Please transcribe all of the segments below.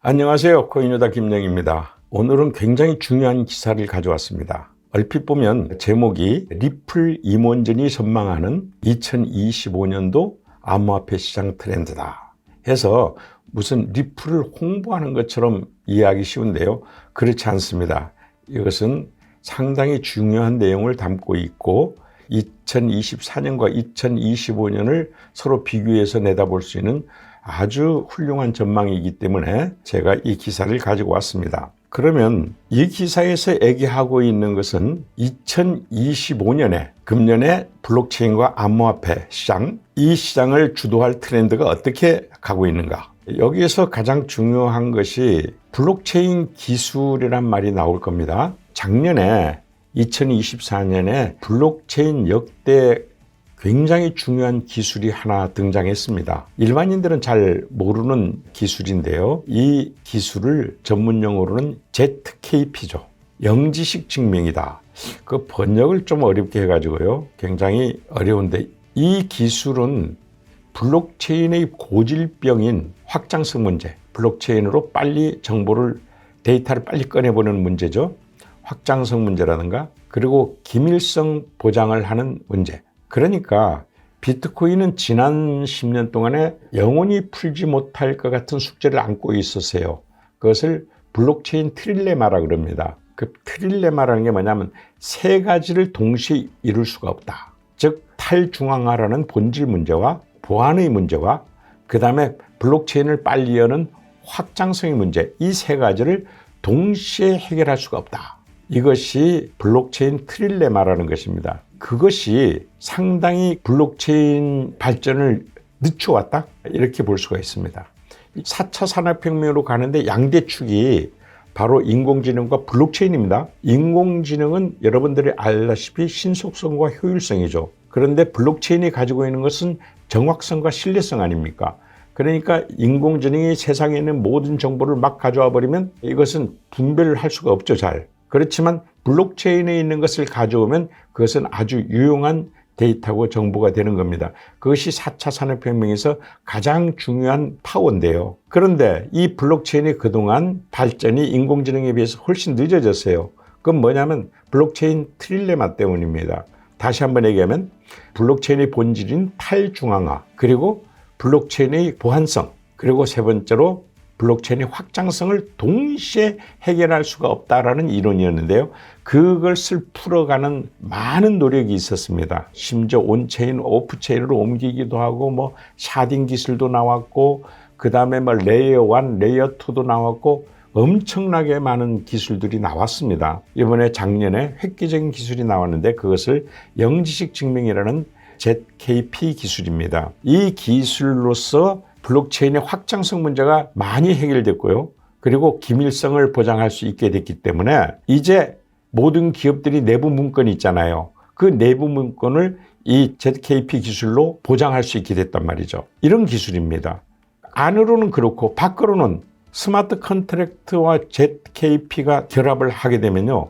안녕하세요. 코인노다 김영입니다. 오늘은 굉장히 중요한 기사를 가져왔습니다. 얼핏 보면 제목이 리플 임원진이 전망하는 2025년도 암호화폐 시장 트렌드다 해서 무슨 리플을 홍보하는 것처럼 이해하기 쉬운데요. 그렇지 않습니다. 이것은 상당히 중요한 내용을 담고 있고 2024년과 2025년을 서로 비교해서 내다볼 수 있는 아주 훌륭한 전망이기 때문에 제가 이 기사를 가지고 왔습니다. 그러면 이 기사에서 얘기하고 있는 것은 2025년에 금년에 블록체인과 암호화폐 시장, 이 시장을 주도할 트렌드가 어떻게 가고 있는가. 여기에서 가장 중요한 것이 블록체인 기술이란 말이 나올 겁니다. 작년에 2024년에 블록체인 역대 굉장히 중요한 기술이 하나 등장했습니다. 일반인들은 잘 모르는 기술인데요. 이 기술을 전문용어로는 ZKP죠. 영지식 증명이다. 그 번역을 좀 어렵게 해가지고요. 굉장히 어려운데 이 기술은 블록체인의 고질병인 확장성 문제, 블록체인으로 빨리 데이터를 빨리 꺼내보는 문제죠. 확장성 문제라든가 그리고 기밀성 보장을 하는 문제. 그러니까 비트코인은 지난 10년 동안에 영원히 풀지 못할 것 같은 숙제를 안고 있었어요. 그것을 블록체인 트릴레마라 그럽니다. 그 트릴레마라는 게 뭐냐면 세 가지를 동시에 이룰 수가 없다. 즉 탈중앙화라는 본질 문제와 보안의 문제와 그 다음에 블록체인을 빨리 여는 확장성의 문제, 이 세 가지를 동시에 해결할 수가 없다. 이것이 블록체인 트릴레마라는 것입니다. 그것이 상당히 블록체인 발전을 늦춰왔다? 이렇게 볼 수가 있습니다. 4차 산업혁명으로 가는데 양대축이 바로 인공지능과 블록체인입니다. 인공지능은 여러분들이 알다시피 신속성과 효율성이죠. 그런데 블록체인이 가지고 있는 것은 정확성과 신뢰성 아닙니까? 그러니까 인공지능이 세상에 있는 모든 정보를 막 가져와 버리면 이것은 분별을 할 수가 없죠, 잘. 그렇지만 블록체인에 있는 것을 가져오면 그것은 아주 유용한 데이터고 정보가 되는 겁니다. 그것이 4차 산업혁명에서 가장 중요한 파워인데요. 그런데 이 블록체인이 그동안 발전이 인공지능에 비해서 훨씬 늦어졌어요. 그건 뭐냐면 블록체인 트릴레마 때문입니다. 다시 한번 얘기하면 블록체인의 본질인 탈중앙화, 그리고 블록체인의 보안성, 그리고 세 번째로 블록체인의 확장성을 동시에 해결할 수가 없다라는 이론이었는데요. 그것을 풀어가는 많은 노력이 있었습니다. 심지어 온체인, 오프체인으로 옮기기도 하고 샤딩 기술도 나왔고 그 다음에 레이어 1, 레이어 2도 나왔고 엄청나게 많은 기술들이 나왔습니다. 이번에 작년에 획기적인 기술이 나왔는데 그것을 영지식 증명이라는 ZKP 기술입니다. 이 기술로서 블록체인의 확장성 문제가 많이 해결됐고요. 그리고 기밀성을 보장할 수 있게 됐기 때문에 이제 모든 기업들이 내부 문건이 있잖아요. 그 내부 문건을 이 ZKP 기술로 보장할 수 있게 됐단 말이죠. 이런 기술입니다. 안으로는 그렇고 밖으로는 스마트 컨트랙트와 ZKP가 결합을 하게 되면요.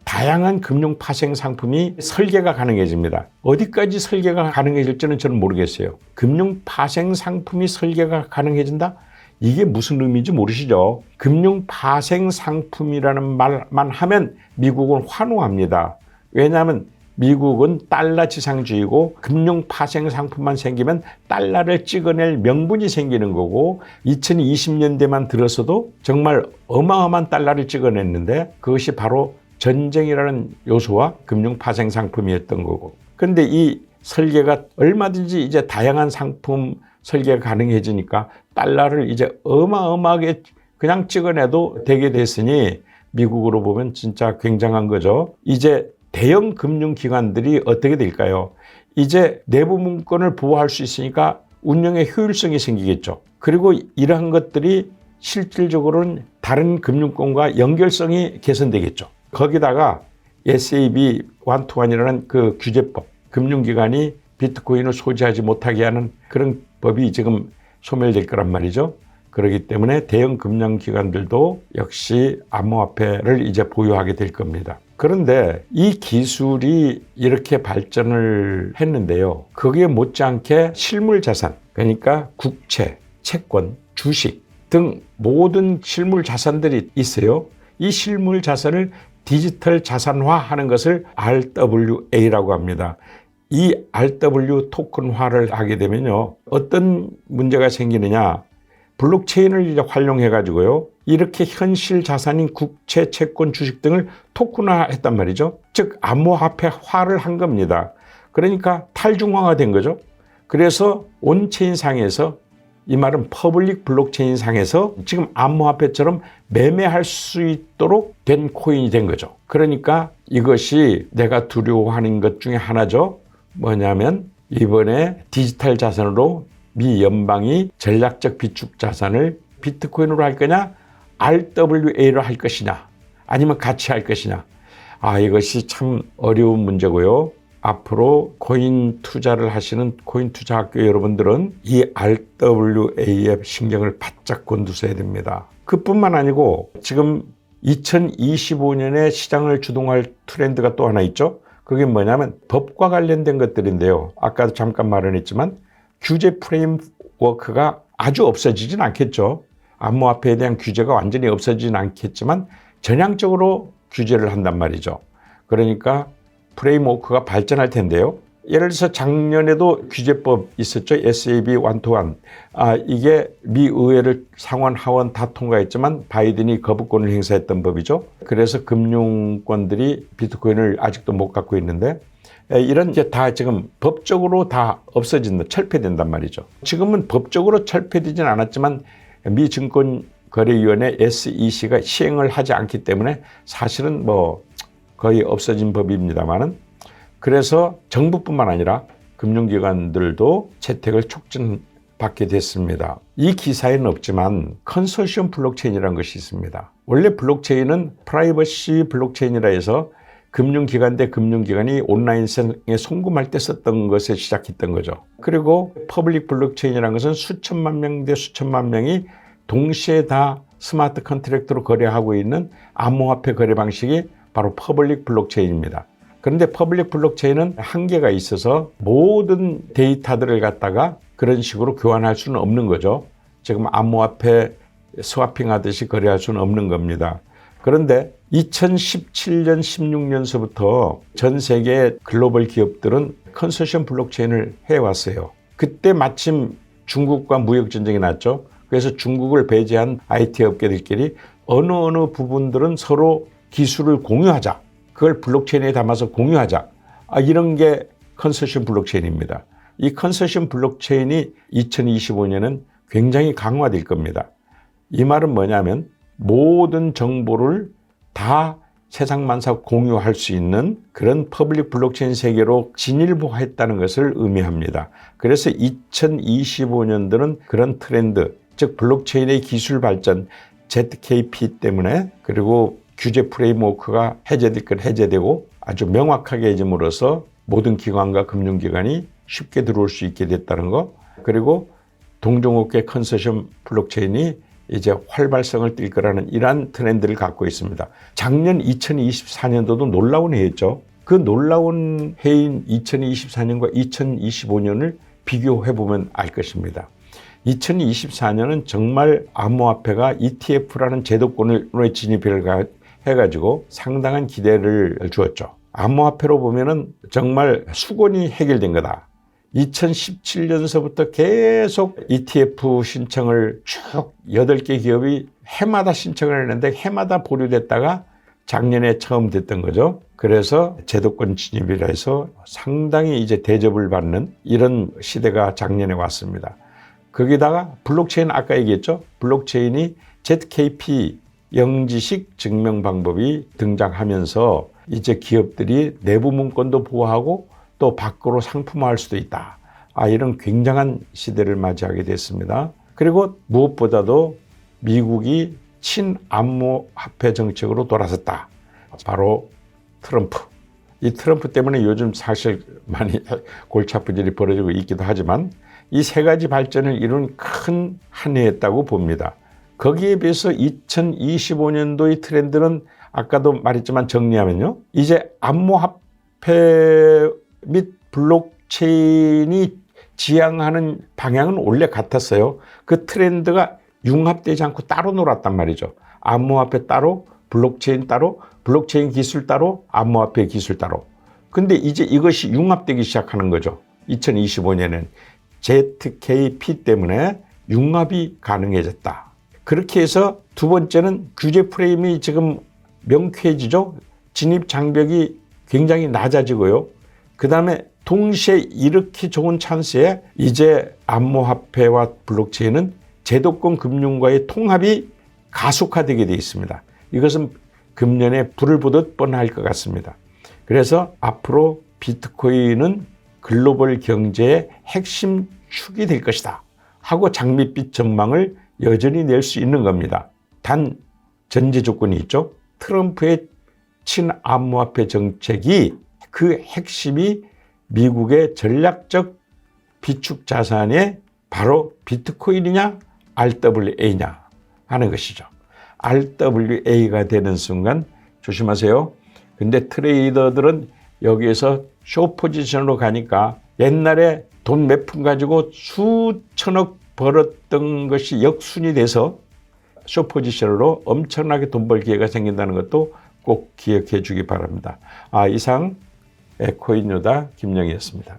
다양한 금융 파생 상품이 설계가 가능해집니다. 어디까지 설계가 가능해질지는 저는 모르겠어요. 금융 파생 상품이 설계가 가능해진다? 이게 무슨 의미인지 모르시죠? 금융 파생 상품이라는 말만 하면 미국은 환호합니다. 왜냐하면 미국은 달러 지상주의고 금융 파생 상품만 생기면 달러를 찍어낼 명분이 생기는 거고 2020년대만 들어서도 정말 어마어마한 달러를 찍어냈는데 그것이 바로 전쟁이라는 요소와 금융 파생 상품이었던 거고. 그런데 이 설계가 얼마든지 이제 다양한 상품 설계가 가능해지니까 달러를 이제 어마어마하게 그냥 찍어내도 되게 됐으니 미국으로 보면 진짜 굉장한 거죠. 이제 대형 금융기관들이 어떻게 될까요? 이제 내부 문건을 보호할 수 있으니까 운영의 효율성이 생기겠죠. 그리고 이러한 것들이 실질적으로는 다른 금융권과 연결성이 개선되겠죠. 거기다가 SAB 121이라는 그 규제법, 금융기관이 비트코인을 소지하지 못하게 하는 그런 법이 지금 소멸될 거란 말이죠. 그렇기 때문에 대형 금융기관들도 역시 암호화폐를 이제 보유하게 될 겁니다. 그런데 이 기술이 이렇게 발전을 했는데요. 거기에 못지않게 실물자산, 그러니까 국채, 채권, 주식, 등 모든 실물 자산들이 있어요. 이 실물 자산을 디지털 자산화하는 것을 RWA라고 합니다. 이 RW 토큰화를 하게 되면요, 어떤 문제가 생기느냐, 블록체인을 이제 활용해 가지고요, 이렇게 현실 자산인 국채, 채권, 주식 등을 토큰화했단 말이죠. 즉 암호화폐화를 한 겁니다. 그러니까 탈중앙화 된 거죠. 그래서 온체인 상에서, 이 말은 퍼블릭 블록체인 상에서 지금 암호화폐처럼 매매할 수 있도록 된 코인이 된 거죠. 그러니까 이것이 내가 두려워하는 것 중에 하나죠. 뭐냐면 이번에 디지털 자산으로 미 연방이 전략적 비축 자산을 비트코인으로 할 거냐, RWA로 할 것이냐, 아니면 같이 할 것이냐. 이것이 참 어려운 문제고요. 앞으로 코인 투자를 하시는 코인 투자 학교 여러분들은 이 RWA에 신경을 바짝 곤두서야 됩니다. 그뿐만 아니고 지금 2025년에 시장을 주동할 트렌드가 또 하나 있죠. 그게 뭐냐면 법과 관련된 것들인데요. 아까도 잠깐 말은 했지만 규제 프레임워크가 아주 없어지진 않겠죠. 암호화폐에 대한 규제가 완전히 없어지진 않겠지만 전향적으로 규제를 한단 말이죠. 그러니까 프레임워크가 발전할 텐데요. 예를 들어서 작년에도 규제법 있었죠. SAB 121. 이게 미 의회를 상원 하원 다 통과했지만 바이든이 거부권을 행사했던 법이죠. 그래서 금융권들이 비트코인을 아직도 못 갖고 있는데, 이런 게 다 지금 법적으로 다 없어진다, 철폐된단 말이죠. 지금은 법적으로 철폐되진 않았지만 미 증권거래위원회 SEC가 시행을 하지 않기 때문에 사실은 거의 없어진 법입니다만은, 그래서 정부뿐만 아니라 금융기관들도 채택을 촉진받게 됐습니다. 이 기사에는 없지만 컨소시엄 블록체인이라는 것이 있습니다. 원래 블록체인은 프라이버시 블록체인이라 해서 금융기관 대 금융기관이 온라인상에 송금할 때 썼던 것에 시작했던 거죠. 그리고 퍼블릭 블록체인이라는 것은 수천만 명 대 수천만 명이 동시에 다 스마트 컨트랙트로 거래하고 있는 암호화폐 거래 방식이 바로 퍼블릭 블록체인입니다. 그런데 퍼블릭 블록체인은 한계가 있어서 모든 데이터들을 갖다가 그런 식으로 교환할 수는 없는 거죠. 지금 암호화폐 스와핑하듯이 거래할 수는 없는 겁니다. 그런데 2017년, 16년서부터 전 세계 글로벌 기업들은 컨소시엄 블록체인을 해왔어요. 그때 마침 중국과 무역전쟁이 났죠. 그래서 중국을 배제한 IT 업계들끼리 어느 부분들은 서로 기술을 공유하자. 그걸 블록체인에 담아서 공유하자. 이런 게 컨소시엄 블록체인입니다. 이 컨소시엄 블록체인이 2025년은 굉장히 강화될 겁니다. 이 말은 뭐냐면 모든 정보를 다 세상 만사 공유할 수 있는 그런 퍼블릭 블록체인 세계로 진일보했다는 것을 의미합니다. 그래서 2025년도는 그런 트렌드, 즉 블록체인의 기술 발전, ZKP 때문에, 그리고 규제 프레임워크가 해제될 것 해제되고 아주 명확하게 해짐으로써 모든 기관과 금융기관이 쉽게 들어올 수 있게 됐다는 거, 그리고 동종업계 컨소시엄 블록체인이 이제 활발성을 띨 거라는 이러한 트렌드를 갖고 있습니다. 작년 2024년도도 놀라운 해였죠. 그 놀라운 해인 2024년과 2025년을 비교해보면 알 것입니다. 2024년은 정말 암호화폐가 ETF라는 제도권을 진입을 해가지고 상당한 기대를 주었죠. 암호화폐로 보면은 정말 수건이 해결된 거다. 2017년서부터 계속 ETF 신청을 쭉 8개 기업이 해마다 신청을 했는데 해마다 보류됐다가 작년에 처음 됐던 거죠. 그래서 제도권 진입이라 해서 상당히 이제 대접을 받는 이런 시대가 작년에 왔습니다. 거기다가 블록체인 아까 얘기했죠. 블록체인이 ZKP 영지식 증명 방법이 등장하면서 이제 기업들이 내부 문건도 보호하고 또 밖으로 상품화할 수도 있다. 이런 굉장한 시대를 맞이하게 됐습니다. 그리고 무엇보다도 미국이 친암호화폐 정책으로 돌아섰다. 바로 트럼프. 이 트럼프 때문에 요즘 사실 많이 골치 아픈 일이 벌어지고 있기도 하지만 이 세 가지 발전을 이룬 큰 한 해였다고 봅니다. 거기에 비해서 2025년도의 트렌드는 아까도 말했지만 정리하면요. 이제 암호화폐 및 블록체인이 지향하는 방향은 원래 같았어요. 그 트렌드가 융합되지 않고 따로 놀았단 말이죠. 암호화폐 따로, 블록체인 따로, 블록체인 기술 따로, 암호화폐 기술 따로. 근데 이제 이것이 융합되기 시작하는 거죠. 2025년엔 ZKP 때문에 융합이 가능해졌다. 그렇게 해서 두 번째는 규제 프레임이 지금 명쾌해지죠. 진입 장벽이 굉장히 낮아지고요. 그 다음에 동시에 이렇게 좋은 찬스에 이제 암호화폐와 블록체인은 제도권 금융과의 통합이 가속화되게 되어 있습니다. 이것은 금년에 불을 보듯 뻔할 것 같습니다. 그래서 앞으로 비트코인은 글로벌 경제의 핵심 축이 될 것이다 하고 장밋빛 전망을 여전히 낼 수 있는 겁니다. 단 전제 조건이 있죠. 트럼프의 친암호화폐 정책이 그 핵심이 미국의 전략적 비축 자산의 바로 비트코인이냐 RWA냐 하는 것이죠. RWA가 되는 순간 조심하세요. 근데 트레이더들은 여기에서 숏 포지션으로 가니까 옛날에 돈 몇 푼 가지고 수천억 벌었던 것이 역순이 돼서 숏 포지션으로 엄청나게 돈 벌 기회가 생긴다는 것도 꼭 기억해 주기 바랍니다. 이상 에코인유다 김영희였습니다.